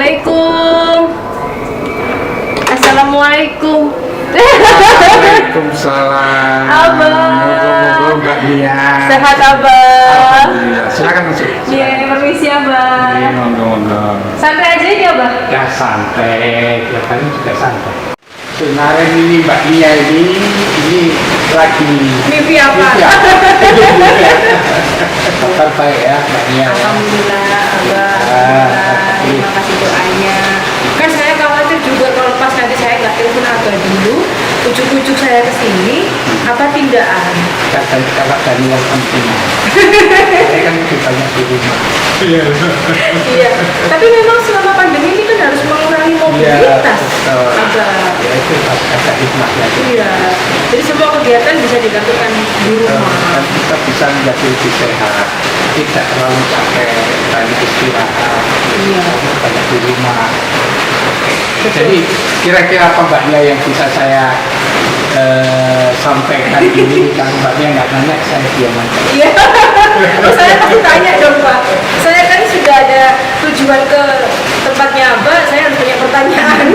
Assalamualaikum. Assalamualaikum. Waalaikumsalam. Abah. Moga-moga Mbak Nia. Sehat Abah. Alhamdulillah. Silakan masuk. Iya, permisi Abah. Iya, moga-moga. Santai aja ini Abah. Ya santai, ya kalian juga santai. Kemarin ini Mbak Nia ini lagi Mimpi apa? kabar baik ya Mbak Nia. Alhamdulillah Abah. Alhamdulillah. Terima kasih doanya. Kan saya khawatir juga kalau pas nanti saya nggak telepon Abah dulu, ujuk-ujuk saya ke sini, apa tindakan? Kalau dari yang penting, saya kan lebih banyak di rumah. Iya. Tapi memang selama pandemi ini kan harus mengurangi mobilitas. Abah. Ya itu ada hikmahnya. Iya. Jadi semua kegiatan bisa dilakukan di rumah. Dan kita bisa menjadi lebih sehat, tidak terlalu capek, banyak istirahat, Iya. banyak di rumah. Jadi kira-kira apa Mbaknya yang bisa saya sampaikan ini? Kalau Mbaknya nggak nanya, saya diam aja. Iya. Saya pasti tanya dong Pak. Saya kan sudah ada tujuan ke tempatnya Abah, saya harus punya pertanyaan.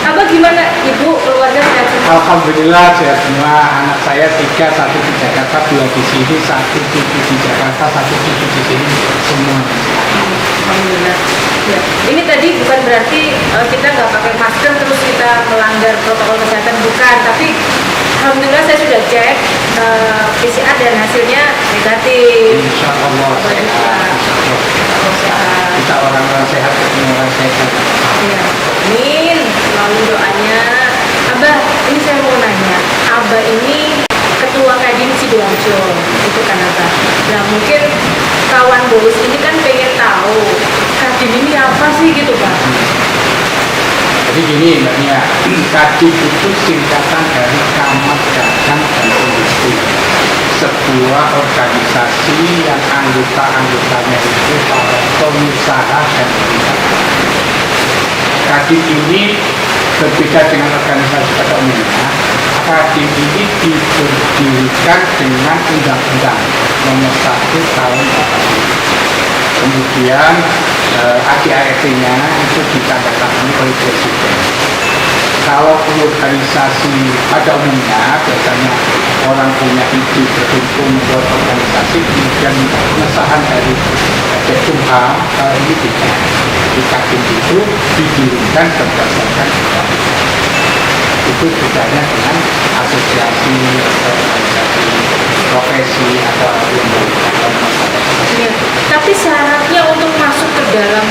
Abah gimana? Ibu, keluarga sehat semua? Alhamdulillah sehat semua. Anak saya 3, 1 di Jakarta, 2 di sini, 1 cucu di Jakarta, 1 cucu di sini, semua. Alhamdulillah. Ya. Ini tadi bukan berarti kita nggak pakai masker terus kita melanggar protokol kesehatan, bukan. Tapi alhamdulillah saya sudah cek PCR dan hasilnya negatif. Insya Allah sehat. Kita orang-orang sehat, ketemu orang sehat. Ya. Amin. Selalu doanya. Abah, ini saya mau nanya. Abah ini ketua Kadin Sidoarjo, itu kan Abah. Nah mungkin kawan Bolos ini kan pengen tahu Kadin ini apa sih gitu Pak? Jadi gini Mbak Nia, Kadin itu singkatan dari Kamar Dagang dan Industri, sebuah organisasi yang anggota-anggotanya itu para pengusaha dan pengusaha. Kadin ini berbeda dengan organisasi pada umumnya. Kadin ini didirikan dengan Undang-Undang Nomor 1 Tahun 2000. Kemudian ADART-nya itu ditandatangani oleh Presiden. Kalau organisasi pada umumnya biasanya orang punya ide berkumpul membuat organisasi, kemudian pengesahan dari Ketumham, ini tidak. Di Kadin itu didirikan berdasarkan itu bedanya dengan asosiasi atau organisasi profesi atau Ya. Tapi syaratnya untuk masuk ke dalam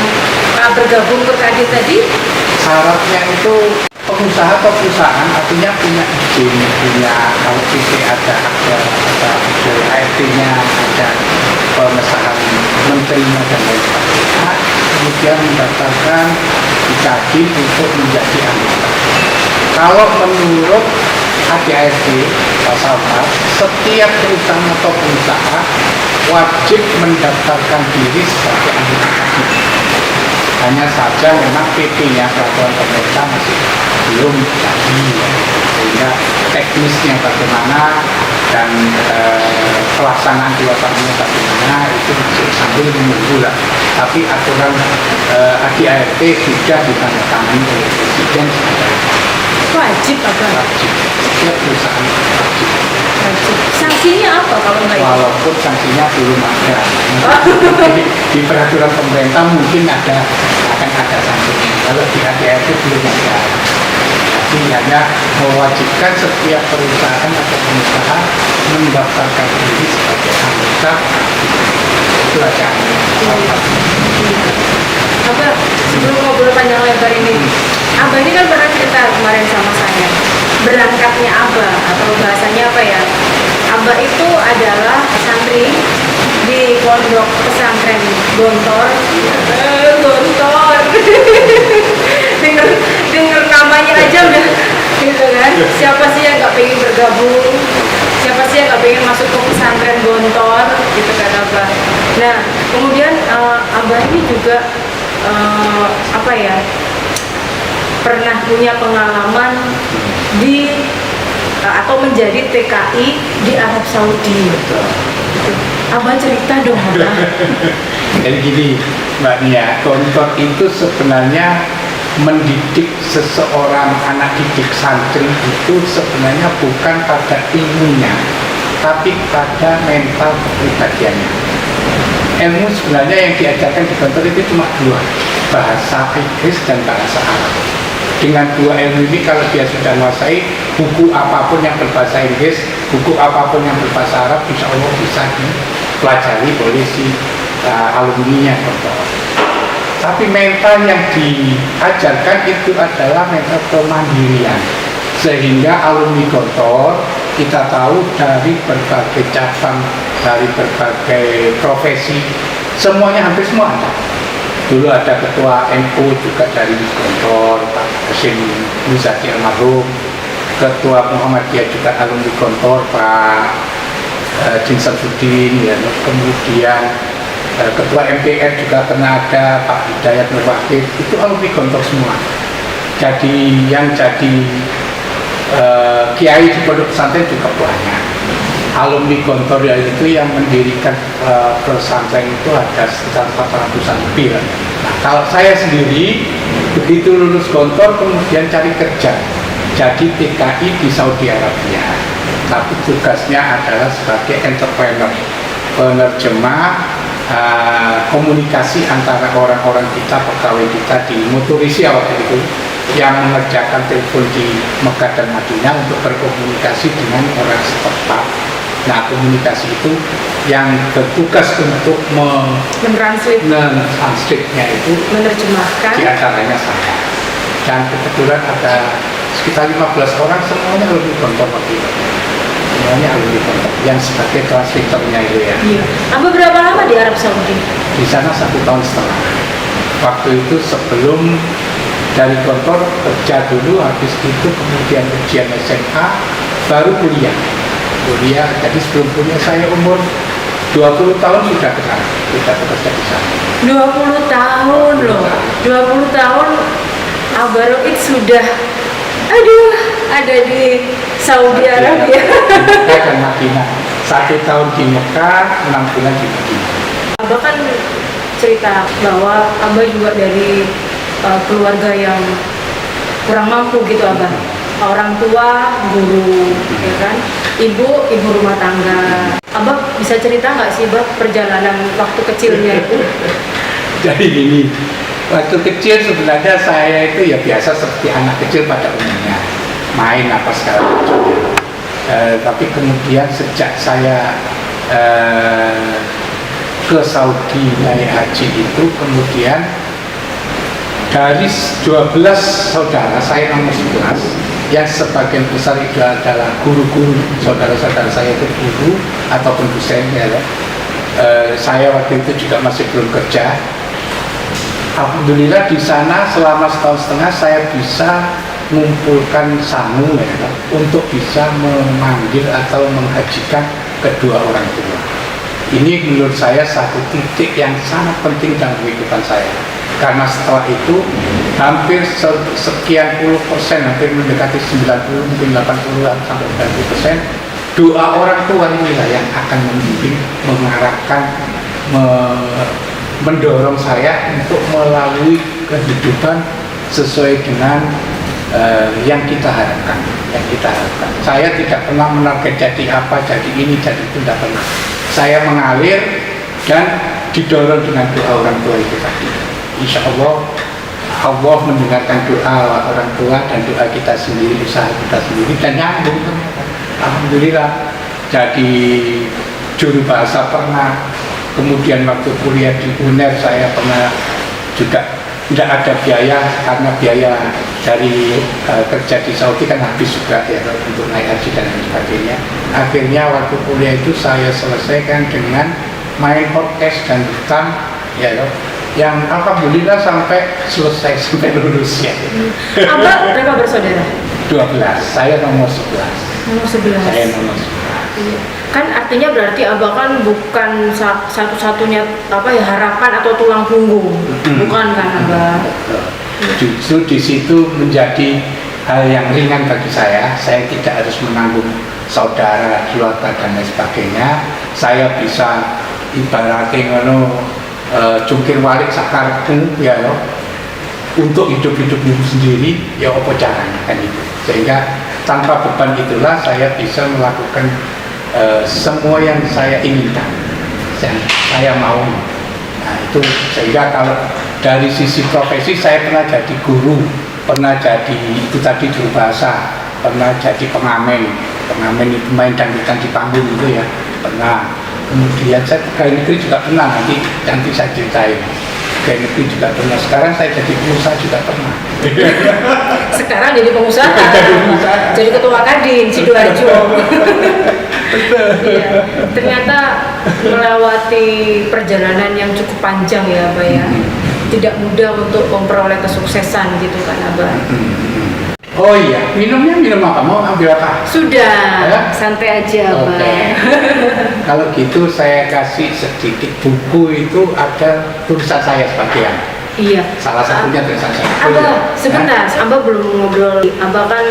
bergabung ke Kadin tadi? syaratnya itu pengusaha atau perusahaan artinya punya izin, punya kalau PT ada ART-nya, ada pengesahan menterinya dan lain sebagainya, kemudian mendaftarkan di Kadin untuk menjadi anggota. Kalau menurut ADART pasal 4, setiap perusahaan atau pengusaha wajib mendaftarkan diri sebagai anggota Kadin. Hanya saja memang PP-nya peraturan pemerintah masih belum jadi, sehingga teknisnya bagaimana dan pelaksanaan bagaimana itu masih sambil menunggu lah. Tapi aturan ADART sudah ditandatangani oleh Presiden. Wajib apa? Wajib. Setiap perusahaan wajib. Wajib. Sanksinya apa kalau nggak? Walaupun sanksinya belum ada. Di peraturan pemerintah mungkin akan ada sanksinya. Kalau di ADART belum ada. Jadi hanya mewajibkan setiap perusahaan atau pengusaha mendaftarkan diri sebagai anggota. Itu aja. Abah, sebelum ngobrol panjang lebar ini, Abah ini kan pernah cerita kemarin sama saya berangkatnya Abah, atau bahasanya apa ya, Abah itu adalah santri di pondok pesantren Gontor. Gontor. denger namanya aja udah gitu kan, siapa sih yang gak pengen bergabung, siapa sih yang gak pengen masuk ke pesantren Gontor gitu kan Abah. Nah kemudian Abah ini juga apa ya, pernah punya pengalaman di atau menjadi TKI di Arab Saudi. Gitu. Abah cerita dong, Abah. Jadi gini Mbak Nia, Gontor itu sebenarnya mendidik seseorang anak didik santri itu sebenarnya bukan pada ilmunya, tapi pada mental kepribadiannya. Ilmu sebenarnya yang diajarkan di Gontor itu cuma dua, bahasa Inggris dan bahasa Arab. Dengan dua ilmu ini kalau dia sudah menguasai, buku apapun yang berbahasa Inggris, buku apapun yang berbahasa Arab, insya Allah bisa dipelajari oleh si alumninya Gontor. Tapi mental yang diajarkan itu adalah mental kemandirian. Sehingga alumni Gontor kita tahu dari berbagai cabang, dari berbagai profesi, semuanya hampir semua ada. Dulu ada ketua MU juga dari Gontor, Pak Hasyim Muzaki almarhum. Ketua Muhammadiyah juga alumni Gontor, Pak Din Samsudin, ya. Kemudian Ketua MPR juga pernah ada Pak Hidayat Nur Wahid, itu alumni Gontor semua. Jadi yang jadi kiai di pondok pesantren juga banyak. Alumni Gontor itu yang mendirikan pesantren itu ada sekitar 400-an lebih. Nah, kalau saya sendiri begitu lulus Gontor kemudian cari kerja, jadi TKI di Saudi Arabia. Tapi tugasnya adalah sebagai entrepreneur, penerjemah komunikasi antara orang-orang kita, pegawai kita di Motorisia waktu itu, yang mengerjakan telepon di Mekah dan Madinah untuk berkomunikasi dengan orang setempat. Nah, komunikasi itu yang bertugas untuk mentranslate-nya itu menerjemahkan, di antaranya saya. Dan kebetulan ada sekitar 15 orang, semuanya lebih Gontor waktu itu. Semuanya alumni Gontor yang sebagai translatornya itu ya. Iya. Abah berapa lama di Arab Saudi? Di sana 1,5 tahun. Waktu itu sebelum dari Gontor kerja dulu, habis itu kemudian ujian SMA, baru kuliah. Jadi sebelum kuliah saya umur 20 tahun sudah ke sana, sudah bekerja di sana. 20 tahun loh. 20 tahun Abah Roid sudah ada di Saudi Arabia. Mekah dan Madinah. 1 tahun di Mekah, 6 bulan di Madinah. Abah kan cerita bahwa Abah juga dari keluarga yang kurang mampu gitu Abah. Orang tua guru, ya kan? Ibu rumah tangga. Abah bisa cerita nggak sih Abah perjalanan waktu kecilnya itu? Jadi gini, waktu kecil sebenarnya saya itu ya biasa seperti anak kecil pada umumnya, main apa segala macam. Tapi kemudian sejak saya ke Saudi naik haji itu, kemudian dari 12 saudara saya nomor 11, yang sebagian besar itu adalah guru-guru, saudara-saudara saya itu guru ataupun dosen ya. Saya waktu itu juga masih belum kerja. Alhamdulillah di sana selama 1,5 tahun saya bisa mengumpulkan sangu ya, untuk bisa memanggil atau menghajikan kedua orang tua. Ini menurut saya satu titik yang sangat penting dalam kehidupan saya. Karena setelah itu hampir sekian puluh persen, hampir mendekati 90, mungkin 80 sampai 90%, doa orang tua inilah yang akan membimbing, mengarahkan, mendorong saya untuk melalui kehidupan sesuai dengan yang kita harapkan. Saya tidak pernah menarget jadi apa, jadi ini, jadi itu, tidak pernah. Saya mengalir dan didorong dengan doa orang tua itu tadi. Insya Allah, Allah mendengarkan doa orang tua dan doa kita sendiri, usaha kita sendiri, dan nyambung. Alhamdulillah, jadi juru bahasa pernah. Kemudian waktu kuliah di UNER saya pernah juga. Tidak ada biaya, karena biaya dari kerja di Saudi kan habis juga ya untuk naik haji dan lain sebagainya. Akhirnya waktu kuliah itu saya selesaikan dengan main podcast dan hutan ya, yang alhamdulillah sampai selesai, sampai lulus ya. Abah berapa bersaudara? 12, saya nomor 11. Nomor 11. Saya nomor 11. Kan artinya berarti Abah kan bukan satu-satunya harapan atau tulang punggung, bukan kan Abah? Justru di situ menjadi hal yang ringan bagi saya tidak harus menanggung saudara, keluarga dan lain sebagainya. Saya bisa ibaratnya ngono jungkir balik sakarku ya loh, untuk hidup-hidup sendiri ya apa caranya kan itu. Sehingga tanpa beban itulah saya bisa melakukan semua yang saya inginkan, yang saya mau. Nah itu, sehingga kalau dari sisi profesi saya pernah jadi guru, pernah jadi itu tadi juru bahasa, pernah jadi pengamen itu main dangdutan di panggung itu ya pernah. Kemudian saya pegawai negeri juga pernah, nanti saya ceritain. Pegawai negeri juga pernah. Sekarang saya jadi pengusaha juga pernah. Sekarang jadi pengusaha, jadi ketua Kadin Sidoarjo. Iya. Ternyata melewati perjalanan yang cukup panjang ya, Abah ya. Tidak mudah untuk memperoleh kesuksesan gitu kan, Abah. Oh iya, minum apa? Mau ambil apa? Sudah, ya? santai aja, Abah. Okay. Kalau gitu saya kasih sedikit buku, itu ada tulisan saya sebagian. Iya. Salah satunya tulisan saya. Abah, sebentar, Abah belum ngobrol. Abah kan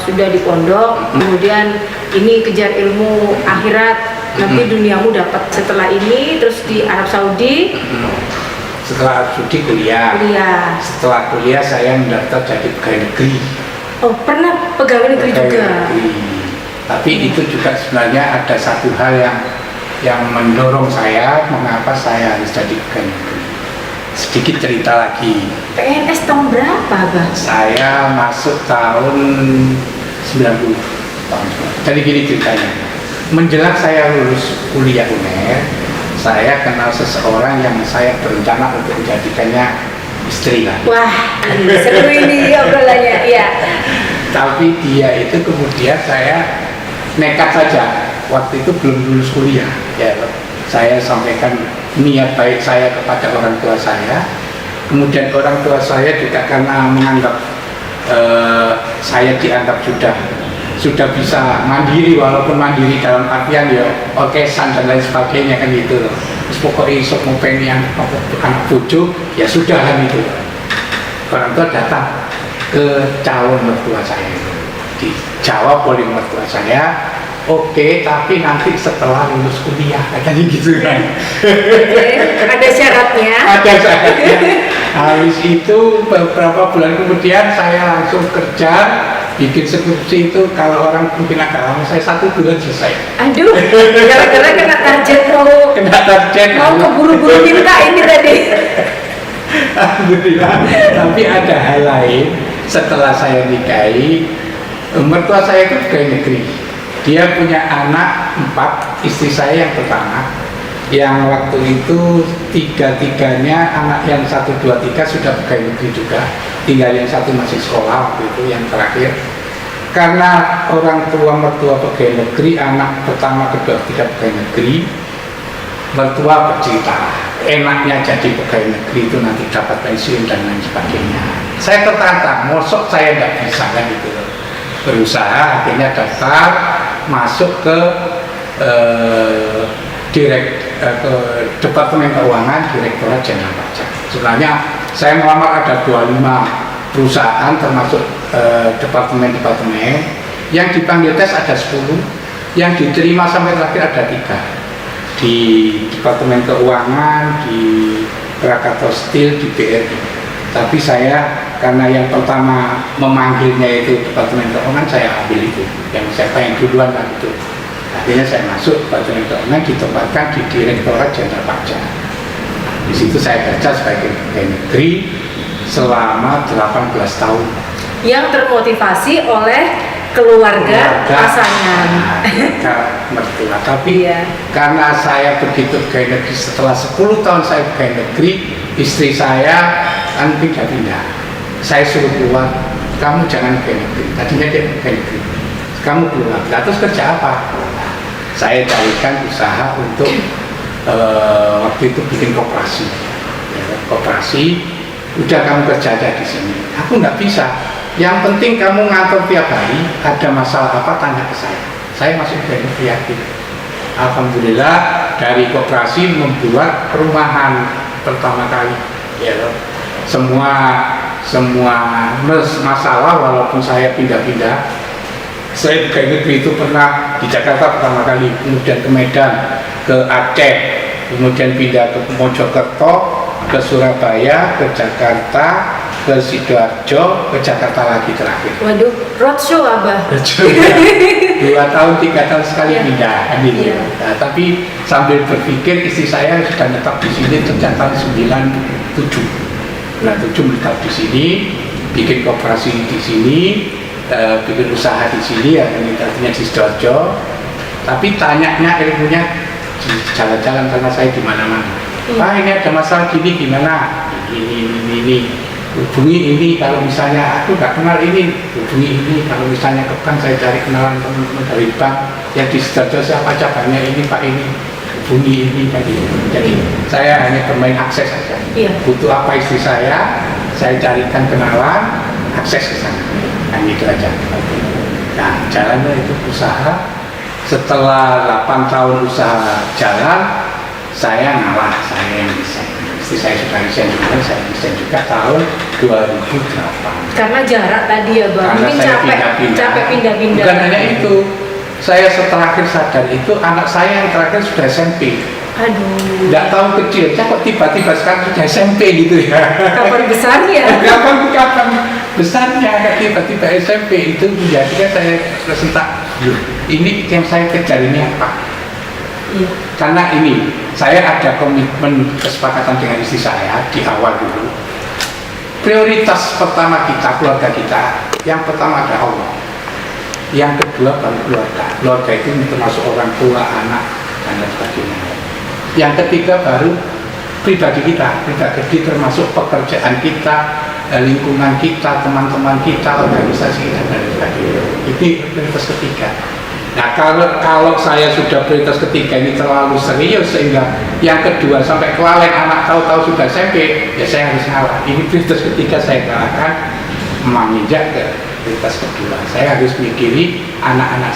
sudah di pondok, kemudian ini kejar ilmu akhirat, nanti duniamu dapat setelah ini, terus di Arab Saudi. Setelah Arab Saudi kuliah. Setelah kuliah saya mendaftar jadi pegawai negeri. Oh, pernah pegawai negeri juga. Tapi itu juga sebenarnya ada satu hal yang mendorong saya mengapa saya harus jadi pegawai negeri. Sedikit cerita lagi. PNS tahun berapa, Bang? Saya masuk tahun 90. Jadi gini ceritanya. Menjelang saya lulus kuliah UNER, saya kenal seseorang yang saya berencana untuk menjadikannya istri lah. Wah, seru ini obrolannya, iya. Tapi dia itu kemudian saya nekat saja. Waktu itu belum lulus kuliah, ya. Saya sampaikan niat baik saya kepada orang tua saya. Kemudian orang tua saya juga karena menganggap saya dianggap sudah bisa mandiri, walaupun mandiri dalam artian ya orkesan dan lain sebagainya kan gitu loh. Terus pokoknya isok mau pengen anak bojo ya sudah kan gitu. Orang tua datang ke calon mertua saya, dijawab oleh mertua saya, oke, tapi nanti setelah lulus kuliah katanya gitu kan. Oke, ada syaratnya. Ada syaratnya. Habis itu beberapa bulan kemudian saya langsung kerja bikin skripsi itu. Kalau orang mungkin agak lama, saya 1 bulan selesai. Aduh, gara-gara kena target mau keburu-buru minta ini tadi. Alhamdulillah. Tapi ada hal lain. Setelah saya nikahi, mertua saya itu pegawai negeri. Dia punya anak 4, istri saya yang pertama, yang waktu itu tiga-tiganya anak yang 1, 2, 3 sudah pegawai negeri juga, tinggal yang 1 masih sekolah waktu itu, yang terakhir. Karena orang tua mertua pegawai negeri, anak pertama, kedua, 3 pegawai negeri, mertua bercerita enaknya jadi pegawai negeri itu nanti dapat pensiun dan lain sebagainya. Saya tertantang, mosok saya nggak bisa kan gitu. Berusaha, akhirnya daftar masuk ke ke Departemen Keuangan, Direktorat Jenderal Pajak. Sebenarnya saya melamar ada 25 perusahaan termasuk departemen-departemen. Yang dipanggil tes ada 10, yang diterima sampai terakhir ada 3. Di Departemen Keuangan, di Krakatau Steel, di BRI. Tapi saya karena yang pertama memanggilnya itu Departemen Keuangan, saya ambil itu. Yang siapa yang duluan lah itu. Akhirnya saya masuk Departemen Keuangan, ditempatkan di Direktorat Jenderal Pajak. Di situ saya kerja sebagai pegawai negeri selama 18 tahun. Yang termotivasi oleh keluarga pasangan. Mertua. Tapi karena saya begitu pegawai negeri, setelah 10 tahun saya pegawai negeri, istri saya kan pindah-pindah. Saya suruh keluar, kamu jangan pegawai negeri. Tadinya dia pegawai negeri, kamu keluar. Terus kerja apa? Saya carikan usaha untuk waktu itu bikin koperasi. Koperasi, udah kamu kerja aja di sini. Aku nggak bisa. Yang penting kamu ngantor tiap hari, ada masalah apa tanya ke saya. Saya masih yakin. Alhamdulillah dari koperasi membuat perumahan pertama kali. Ya, semua semua masalah walaupun saya pindah-pindah. Saya juga ingat itu pernah di Jakarta pertama kali, kemudian ke Medan, ke Aceh, kemudian pindah ke Mojokerto, ke Surabaya, ke Jakarta, ke Sidoarjo, ke Jakarta lagi terakhir. Waduh, roadshow Abah. 2 tahun 3 tahun sekali Iya. pindah kan gitu. Iya. Nah, tapi sambil berpikir istri saya sudah tetap di sini sejak tahun 97. Nah, 7 menetap di sini, bikin koperasi di sini, bikin usaha di sini ya, artinya di Sidoarjo. Tapi tanyanya ilmunya di jalan-jalan karena saya di mana-mana. Pak, ini ada masalah gini gimana? Ini. Hubungi ini kalau misalnya aku nggak kenal ini, hubungi ini kalau misalnya ke bank saya cari kenalan teman-teman dari bank yang di Sidoarjo siapa cabangnya ini Pak ini, hubungi ini tadi. Jadi saya hanya bermain akses saja. Iya. Butuh apa istri saya carikan kenalan, akses ke sana. Nah itu aja. Nah jalannya itu usaha. Setelah 8 tahun usaha jalan, saya ngalah, saya yang bisa. Istri saya sudah resign juga, saya resign juga tahun 2008. Karena jarak tadi ya Bang, Karena mungkin saya capek pindah-pindah. Bukan hanya itu, saya terakhir sadar itu anak saya yang terakhir sudah SMP. Aduh. Nggak tahu kecil, kok tiba-tiba sekarang sudah SMP gitu ya. Kapan besarnya? Kapan besarnya, tiba-tiba SMP itu menjadikan saya tersentak. Ini yang saya kejar ini apa? Iya. Karena ini, saya ada komitmen kesepakatan dengan istri saya di awal dulu. Prioritas pertama kita, keluarga kita, yang pertama ada Allah. Yang kedua baru keluarga. Keluarga itu termasuk orang tua, anak, dan lain sebagainya. Yang ketiga baru pribadi kita, pribadi termasuk pekerjaan kita, lingkungan kita, teman-teman kita, organisasi kita, dan lain sebagainya. Ini prioritas ketiga. Nah kalau saya sudah prioritas ketiga ini terlalu serius sehingga yang kedua sampai kelalaian anak tahu-tahu sudah SMP, ya saya harus ngalah. Ini prioritas ketiga saya kalahkan, menginjak ke prioritas kedua. Saya harus mikiri anak-anak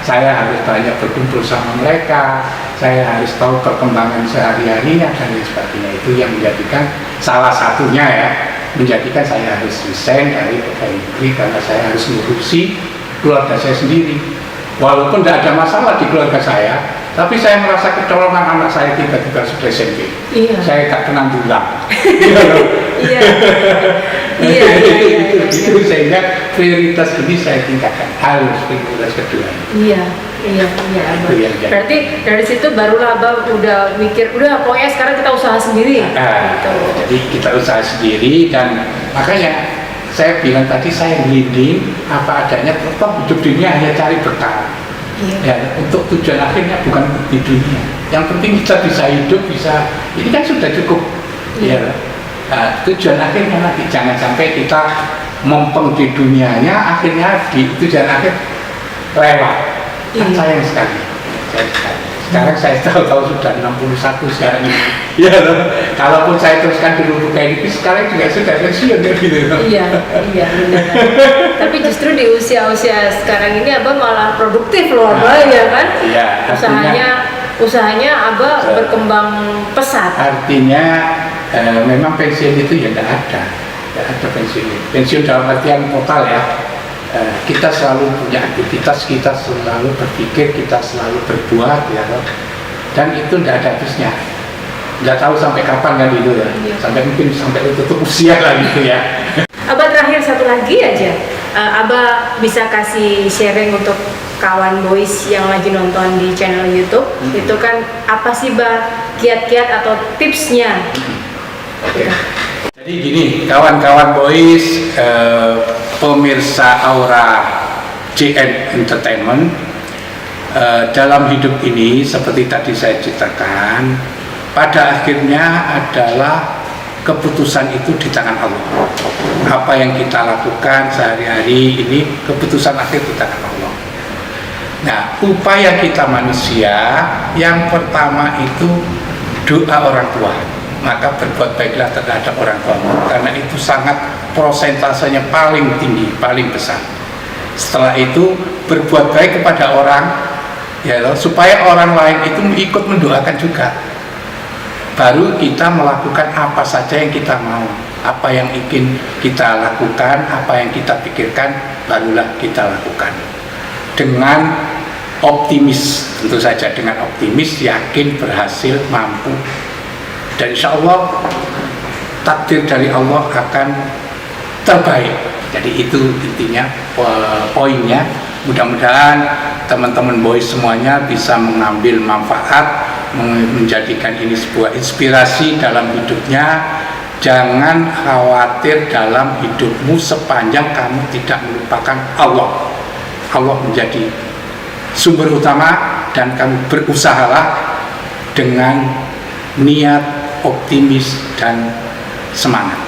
saya harus banyak berkumpul sama mereka, saya harus tahu perkembangan sehari-harinya dan lain sebagainya. Itu yang menjadikan salah satunya ya, menjadikan saya harus resign dari pegawai negeri karena saya harus ngurusi keluarga saya sendiri. Walaupun tidak ada masalah di keluarga saya, tapi saya merasa kecolongan anak saya tiba-tiba sudah SMP. Iya. Saya tak kenal tulang. Iya. Iya. Itu sehingga prioritas ini saya tingkatkan, harus prioritas kedua. Iya, Abang. Itu yang jadi. Berarti dari situ barulah Abang udah mikir, udah pokoknya sekarang kita usaha sendiri. Gitu. Jadi kita usaha sendiri dan makanya saya bilang tadi saya leading apa adanya, tetap hidup dunia hanya cari berkah. Iya. Ya, untuk tujuan akhirnya bukan di dunia. Yang penting kita bisa hidup, bisa ini kan sudah cukup. Iya. Ya. Nah, tujuan akhirnya nanti jangan sampai kita mempeng di dunianya, akhirnya di tujuan akhir lewat. Kan Iya. sayang sekali. Sekarang saya tahu sudah 61 sekarang ini. Ya, kalaupun saya teruskan dulu kayak gitu, sekarang juga sudah pensiun ya gitu. Iya, benar. Tapi justru di usia-usia sekarang ini Abah malah produktif loh Abah, ya kan? Iya. Usahanya Abah berkembang pesat. Artinya memang pensiun itu ya tidak ada pensiun. Pensiun dalam artian total ya. Kita selalu punya aktivitas, kita selalu berpikir, kita selalu berbuat ya, dan itu tidak ada habisnya. Nggak tahu sampai kapan kan gitu ya. Iya. Mungkin sampai tutup usia lah gitu ya. Abah terakhir satu lagi aja. Abah bisa kasih sharing untuk kawan boys yang lagi nonton di channel YouTube. Itu kan apa sih Bah kiat-kiat atau tipsnya? Oke. Jadi gini, kawan-kawan boys, pemirsa Aura JN Entertainment, dalam hidup ini seperti tadi saya ceritakan, pada akhirnya adalah keputusan itu di tangan Allah. Apa yang kita lakukan sehari-hari ini keputusan akhir di tangan Allah. Nah, upaya kita manusia yang pertama itu doa orang tua. Maka berbuat baiklah terhadap orang tua, karena itu sangat prosentasenya paling tinggi, paling besar. Setelah itu berbuat baik kepada orang, ya loh, supaya orang lain itu ikut mendoakan juga. Baru kita melakukan apa saja yang kita mau. Apa yang ingin kita lakukan, apa yang kita pikirkan, barulah kita lakukan. Dengan optimis, tentu saja dengan optimis, yakin, berhasil, mampu. Dan insya Allah takdir dari Allah akan terbaik. Jadi itu intinya, poinnya. Mudah-mudahan teman-teman boys semuanya bisa mengambil manfaat, menjadikan ini sebuah inspirasi dalam hidupnya. Jangan khawatir dalam hidupmu sepanjang kamu tidak melupakan Allah. Allah menjadi sumber utama, dan kamu berusahalah dengan niat optimis dan semangat.